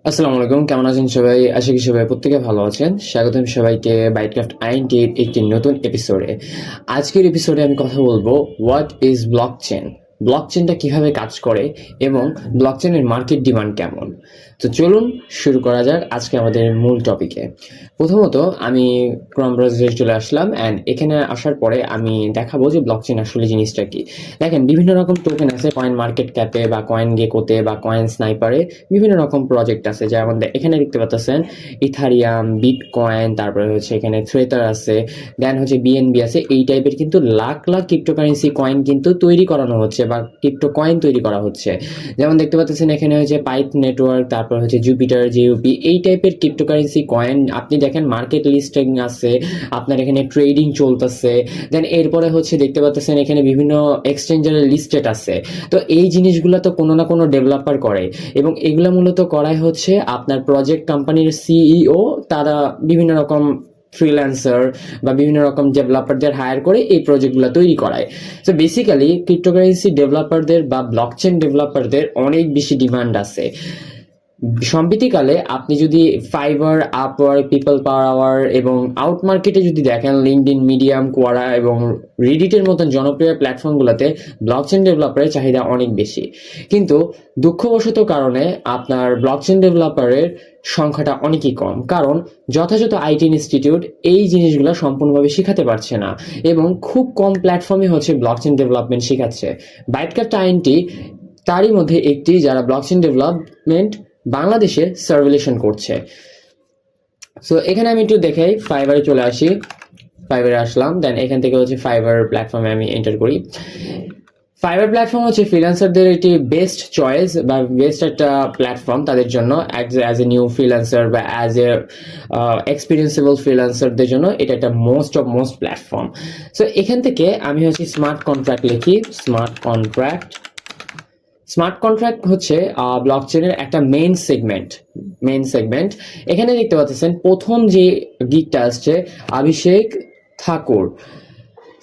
আসসালামু আলাইকুম, কেমন আছেন সবাই? আশা করি সবাই প্রত্যেকে ভালো আছেন। স্বাগতম সবাইকে বাইটক্রাফট আইনটির একটি নতুন এপিসোডে। আজকের এপিসোডে আমি কথা বলবো হোয়াট ইজ ব্লকচেন, ব্লকচেনটা কিভাবে কাজ করে এবং ব্লকচেনের মার্কেট ডিমান্ড কেমন। তো চলুন শুরু করা যাক আজকে আমাদের মূল টপিকে। প্রথমত আমি ক্রোম ব্রাউজারে চলে আসলাম অ্যান্ড এখানে আসার পরে আমি দেখাবো যে ব্লকচেন আসলে জিনিসটা কি। দেখেন, বিভিন্ন রকম টোকেন আছে কয়েন মার্কেট ক্যাপে বা কয়েন গেকোতে বা কয়েন স্নাইপারে, বিভিন্ন রকম প্রজেক্ট আছে। যেমন এখানে দেখতে পাচ্ছেন ইথারিয়াম, বিটকয়েন, তারপরে হচ্ছে এখানে থ্রেটার আছে, দেন হচ্ছে বিএনবি আছে। এই টাইপের কিন্তু লাখ লাখ ক্রিপ্টোকারেন্সি কয়েন কিন্তু তৈরি করানো হচ্ছে বা ক্রিপ্টো কয়েন তৈরি করা হচ্ছে। যেমন দেখতে পাচ্ছেন এখানে হচ্ছে পাইথ নেটওয়ার্ক, তারপর হচ্ছে জুপিটার, জিউপি, এই টাইপের ক্রিপ্টোকারেন্সি কয়েন আপনি দেখেন মার্কেট লিস্টিং আছে, আপনার এখানে ট্রেডিং চলতেছে। দেন এরপরে হচ্ছে দেখতে পাচ্ছেন এখানে বিভিন্ন এক্সচেঞ্জারে লিস্টেড আছে। তো এই জিনিসগুলো তো কোনো না কোনো ডেভেলপার করে এবং এগুলো মূলত করাই হচ্ছে আপনার প্রজেক্ট কোম্পানির সিইও। তারা বিভিন্ন রকম ফ্রিল্যান্সার বা বিভিন্ন রকম ডেভেলপারদের হায়ার করে এই প্রজেক্টগুলো তৈরি করায়। সো বেসিক্যালি ক্রিপ্টোকারেন্সি ডেভেলপারদের বা ব্লকচেন ডেভেলপারদের অনেক বেশি ডিমান্ড আছে। সম্প্রতিকালে আপনি যদি ফাইবার, আপওয়ার্ক, পিপল পাওয়ার আওয়ার এবং আউট মার্কেটে যদি দেখেন লিঙ্কডইন, মিডিয়াম, কোয়ারা এবং রিডিটের মতন জনপ্রিয় প্ল্যাটফর্মগুলোতে ব্লকচেন ডেভেলপারের চাহিদা অনেক বেশি। কিন্তু দুঃখবশত কারণে আপনার ব্লকচেন ডেভেলপারের সংখ্যাটা অনেকই কম, কারণ যথাযথ আইটি ইনস্টিটিউট এই জিনিসগুলো সম্পূর্ণভাবে শেখাতে পারছে না এবং খুব কম প্ল্যাটফর্মে হচ্ছে ব্লকচেন ডেভেলপমেন্ট শেখাচ্ছে। বাইটক্রাফট আইনটি তারই মধ্যে একটি, যারা ব্লকচেন ডেভেলপমেন্ট বাংলাদেশে সার্ভেলেশন করছে। সো এখানে আমি একটু দেখাই, ফাইবারে চলে আসি। ফাইবারে আসলাম, দেন এখান থেকে হচ্ছে ফাইবার প্ল্যাটফর্মে আমি এন্টার করি। ফাইবার প্ল্যাটফর্ম হচ্ছে ফ্রিল্যান্সারদের একটি বেস্ট চয়েস বা বেস্ট একটা প্ল্যাটফর্ম তাদের জন্য, অ্যাজ এ নিউ ফ্রিল্যান্সার বা অ্যাজ এ এক্সপিরিয়েন্সেবল ফ্রিল্যান্সারদের জন্য এটা একটা মোস্ট প্ল্যাটফর্ম। সো এখান থেকে আমি হচ্ছে স্মার্ট কন্ট্রাক্ট লিখি। স্মার্ট কন্ট্রাক্ট হচ্ছে ব্লকচেনের একটা মেইন সেগমেন্ট। এখানে দেখতে পাচ্ছেন প্রথম যে গিকটা আসছে, অভিষেক ঠাকুর।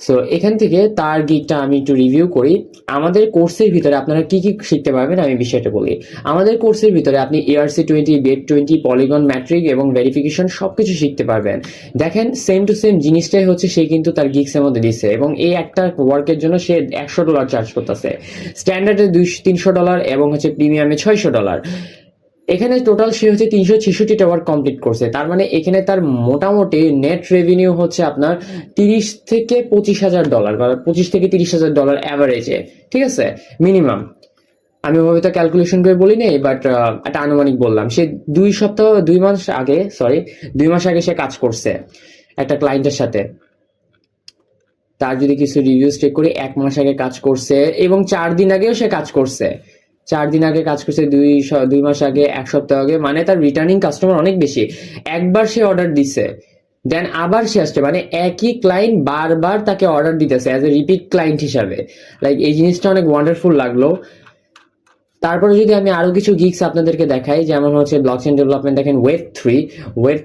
সো এখান থেকে তার গিকটা আমি একটু রিভিউ করি। আমাদের কোর্সের ভিতরে আপনারা কি কি শিখতে পারবেন আমি বিষয়টা বলি। আমাদের কোর্সের ভিতরে আপনি ERC-20, BED-20, পলিগন ম্যাট্রিক এবং ভেরিফিকেশন সবকিছু শিখতে পারবেন। দেখেন সেম টু সেম জিনিসটাই হচ্ছে সে কিন্তু তার গিক্সের মধ্যে দিচ্ছে এবং এই একটা ওয়ার্কের জন্য সে $100 চার্জ করতেছে। স্ট্যান্ডার্ডে $300 এবং হচ্ছে প্রিমিয়ামে $600। এখানে টোটাল সে হচ্ছে 366টা ওয়ার্ক কমপ্লিট করছে। তার মানে এখানে তার মোটামুটি নেট রেভিনিউ হচ্ছে আপনার $30,000 থেকে $25,000 বা $25,000 থেকে $30,000 অ্যাভারেজে, ঠিক আছে, মিনিমাম। আমি ওভাবে তো ক্যালকুলেশন করে বলি নাই, বাট একটা আনুমানিক বললাম। সে 2 মাস আগে সে কাজ করছে একটা ক্লায়েন্টের সাথে। তার যদি কিছু রিভিউজ চেক করি, 1 মাস আগে কাজ করছে এবং 4 দিন আগেও সে কাজ করছে। 4 দিন আগে কাজ করছে, 2 মাস আগে, 1 সপ্তাহ আগে, মানে তার রিটার্নিং কাস্টমার অনেক বেশি। একবার সে অর্ডার দিছে, দেন আবার সে আসছে, মানে একই ক্লায়েন্ট বারবার তাকে অর্ডার দিতেছে অ্যাজ এ রিপিট ক্লায়েন্ট হিসাবে। লাইক এই জিনিসটা অনেক ওয়ান্ডারফুল লাগলো। তারপরে যদি আমি আরো কিছু গিগস আপনাদেরকে দেখাই, যেমন হচ্ছে ব্লকচেন ডেভেলপমেন্ট, দেখেন ওয়েব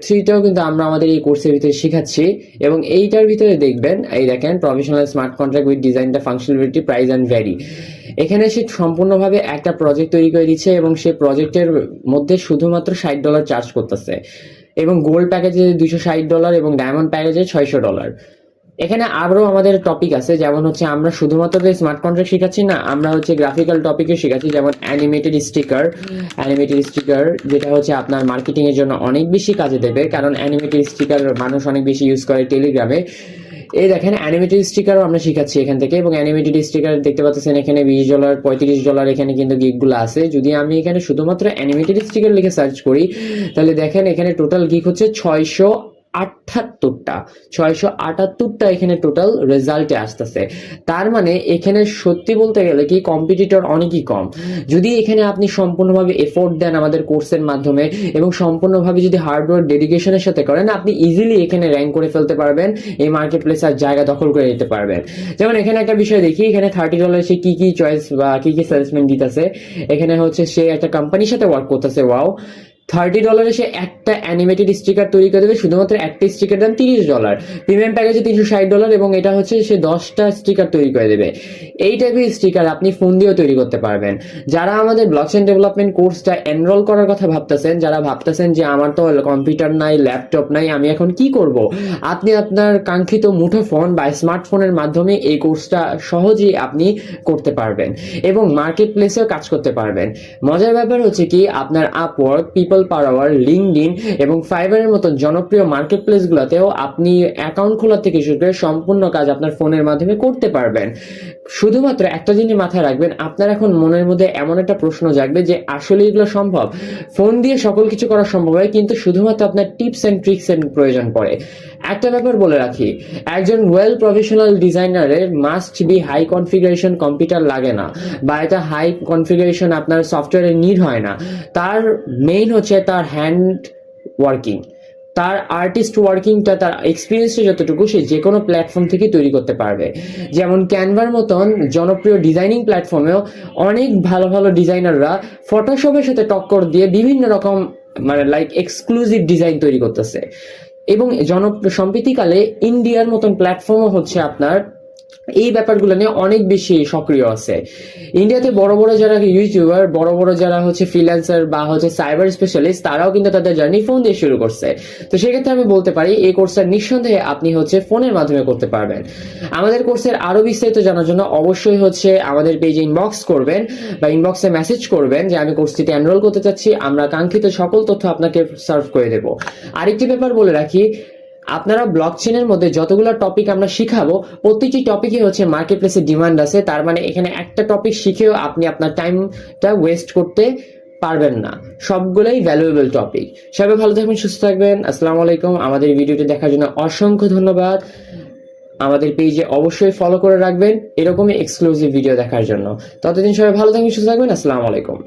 থ্রিটাও কিন্তু আমরা আমাদের এই কোর্সের ভিতরে শিখাচ্ছি এবং এইটার ভিতরে দেখবেন, এই দেখেন professional smart contract with design the functionality, price and vary. এখানে সে সম্পূর্ণভাবে একটা প্রজেক্ট তৈরি করে দিচ্ছে এবং সে প্রজেক্টের মধ্যে শুধুমাত্র $60 চার্জ করতেছে এবং গোল্ড প্যাকেজে $260 এবং ডায়মন্ড প্যাকেজে $600। এখানে আরো আমাদের টপিক আছে, যেমন হচ্ছে আমরা শুধুমাত্র স্মার্ট কন্ট্রাক্ট শেখাচ্ছি না, আমরা হচ্ছে গ্রাফিক্যাল টপিকে শেখাচ্ছি, যেমন অ্যানিমেটেড স্টিকার, যেটা হচ্ছে আপনার মার্কেটিং এর জন্য অনেক বেশি কাজে দেবে, কারণ অ্যানিমেটেড স্টিকার মানুষ অনেক বেশি ইউজ করে টেলিগ্রামে। এই দেখেন অ্যানিমেটেড স্টিকারও আমরা শিখাচ্ছি এখান থেকে, এবং অ্যানিমেটেড স্টিকার দেখতে পাচ্ছেন এখানে $20, $35 এখানে কিন্তু গিকগুলো আছে। যদি আমি এখানে শুধুমাত্র অ্যানিমেটেড স্টিকার লিখে সার্চ করি, তাহলে দেখেন এখানে টোটাল গিক হচ্ছে 678টা এখানে টোটাল রেজাল্টে আসতেছে। তার মানে এখানে সত্যি বলতে গেলে কি কম্পিটিটর অনেকই কম। যদি এখানে আপনি সম্পূর্ণভাবে এফোর্ট দেন আমাদের কোর্সের মাধ্যমে এবং সম্পূর্ণভাবে যদি হার্ডওয়ার্ক ডেডিকেশনের সাথে করেন, আপনি ইজিলি এখানে র্যাঙ্ক করে ফেলতে পারবেন, এই মার্কেট প্লেসে আর জায়গা দখল করে নিতে পারবেন। যেমন এখানে একটা বিষয় দেখি, এখানে $30 সে কি কি চয়েস বা কি কি সেলসম্যান দিতেছে। এখানে হচ্ছে সে একটা কোম্পানির সাথে ওয়ার্ক করতেছে, ওয়াও। $30 সে একটা অ্যানিমেটেড স্টিকার তৈরি করে দেবে, শুধুমাত্র একটা স্টিকার দাম $30। প্রিমিয়াম প্যাকেজে $360 এবং এটা হচ্ছে সে 10টা স্টিকার তৈরি করে দেবে। এই টাইপের স্টিকার আপনি ফোন দিয়েও তৈরি করতে পারবেন। যারা আমাদের ব্লকচেন ডেভেলপমেন্ট কোর্সটা এনরোল করার কথা ভাবতেছেন, যারা ভাবতেছেন যে আমার তো কম্পিউটার নাই, ল্যাপটপ নাই, আমি এখন কি করব, আপনি আপনার কাঙ্ক্ষিত মুঠোফোন বা স্মার্টফোনের মাধ্যমে এই কোর্সটা সহজেই আপনি করতে পারবেন এবং মার্কেট প্লেসেও কাজ করতে পারবেন। মজার ব্যাপার হচ্ছে কি, আপনার Upwork, people per hour, LinkedIn এবং ফাইবারের মতো জনপ্রিয় মার্কেট প্লেসগুলোতেও আপনি অ্যাকাউন্ট খোলা থেকে শুরু করে সম্পূর্ণ কাজ আপনার ফোনের মাধ্যমে করতে পারবেন। শুধুমাত্র একটা জিনিস মাথায় রাখবেন, আপনার এখন মনের মধ্যে এমন একটা প্রশ্ন জাগবে যে আসলে এগুলো সম্ভব। ফোন দিয়ে সকল কিছু করা সম্ভব হয়, কিন্তু শুধুমাত্র আপনার টিপস এন্ড ট্রিক্স এর প্রয়োজন পড়ে। একটা ব্যাপার বলে রাখি, একজন ওয়েল প্রফেশনাল ডিজাইনারের must be high configuration computer লাগে না, বা এটা হাই কনফিগারেশন আপনার সফটওয়্যারের নিড হয় না। তার মেইন হচ্ছে তার হ্যান্ড ওয়ার্কিং, তার আর্টিস্ট ওয়ার্কিংটা, তার এক্সপিরিয়েন্সটা যতটুকু সে যে কোনো প্ল্যাটফর্ম থেকে তৈরি করতে পারবে। যেমন ক্যানভার মতন জনপ্রিয় ডিজাইনিং প্ল্যাটফর্মেও অনেক ভালো ভালো ডিজাইনাররা ফটোশপের সাথে টক্কর দিয়ে বিভিন্ন রকম মানে লাইক এক্সক্লুসিভ ডিজাইন তৈরি করতেছে। এবং সম্প্রতিকালে ইন্ডিয়ার মতন প্ল্যাটফর্মও হচ্ছে আপনার এই ব্যাপারগুলো নিয়ে অনেক বেশি সক্রিয় আছে। ইন্ডিয়াতে বড় বড় যারা ইউটিউবার, বড় বড় যারা হচ্ছে ফ্রিল্যান্সার বা হচ্ছে সাইবার স্পেশালিস্ট, তারাও কিন্তু তাদের জার্নি ফোন দিয়ে শুরু করছে। তো সেক্ষেত্রে আমি বলতে পারি এই কোর্সটা নিঃসন্দেহে আপনি হচ্ছে ফোনের মাধ্যমে করতে পারবেন। আমাদের কোর্সের আরো বিস্তারিত জানার জন্য অবশ্যই হচ্ছে আমাদের পেজে ইনবক্স করবেন বা ইনবক্সে মেসেজ করবেন যে আমি কোর্সটিতে এনরোল করতে চাচ্ছি, আমরা কাঙ্ক্ষিত সকল তথ্য আপনাকে সার্ভ করে দেব। আরেকটি ব্যাপার বলে রাখি, আপনারা ব্লকচেনের মধ্যে যতগুলো টপিক আমরা শিখাবো, প্রত্যেকটি টপিকে হচ্ছে মার্কেট প্লেসে ডিমান্ড আছে। তার মানে এখানে একটা টপিক শিখেও আপনি আপনার টাইমটা ওয়েস্ট করতে পারবেন না, সবগুলোই ভ্যালুয়েবল টপিক। সবাই ভালো থাকবেন, সুস্থ থাকবেন। আসসালামু আলাইকুম। আমাদের ভিডিওটি দেখার জন্য অসংখ্য ধন্যবাদ। আমাদের পেজে অবশ্যই ফলো করে রাখবেন এরকমই এক্সক্লুসিভ ভিডিও দেখার জন্য। ততদিন সবাই ভালো থাকবেন, সুস্থ থাকবেন। আসসালামু আলাইকুম।